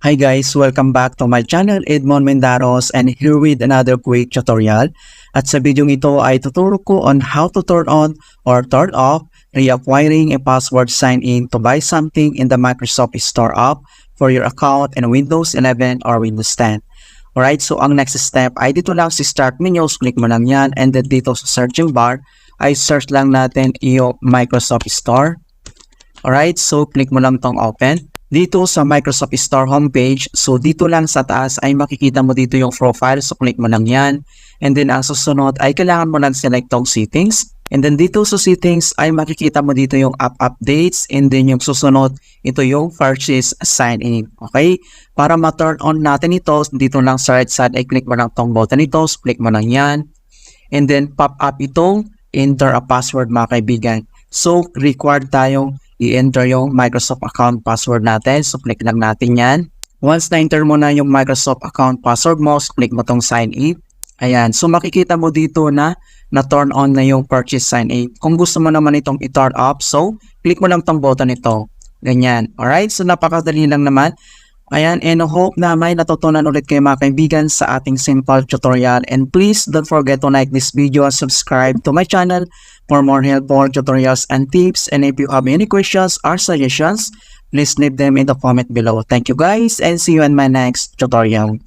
Hi guys, welcome back to my channel, Edmond Mendaros, and here with another quick tutorial. At sa video ito ay tuturo ko on how to turn on or turn off reacquiring a password sign-in to buy something in the Microsoft Store app for your account in Windows 11 or Windows 10. Alright, so ang next step ay dito lang si Start Menus, click mo lang yan, and then dito sa searching bar ay search lang natin yung Microsoft Store. Alright, so click mo lang tong open. Dito sa Microsoft Store homepage, so dito lang sa taas ay makikita mo dito yung profile, so click mo lang yan. And then ang susunod ay kailangan mo lang select tong settings. And then dito sa settings ay makikita mo dito yung app updates, and then yung susunod, ito yung purchase sign in. Okay? Para ma-turn on natin ito, dito lang sa right side ay click mo lang tong button ito, so click mo lang yan. And then pop up itong enter a password mga kaibigan. So required tayong i-enter yung Microsoft account password natin. So, click lang natin yan. Once na-enter mo na yung Microsoft account password mo, so click mo tong sign in. Ayan. So, makikita mo dito na na-turn on na yung purchase sign in. Kung gusto mo naman itong i-turn off, so, click mo lang tong button ito. Ganyan. Alright? So, napakadali lang naman. Ayan, and I hope na may natutunan ulit kayo mga kaibigan sa ating simple tutorial. And please don't forget to like this video and subscribe to my channel for more helpful tutorials and tips. And if you have any questions or suggestions, please leave them in the comment below. Thank you guys and see you in my next tutorial.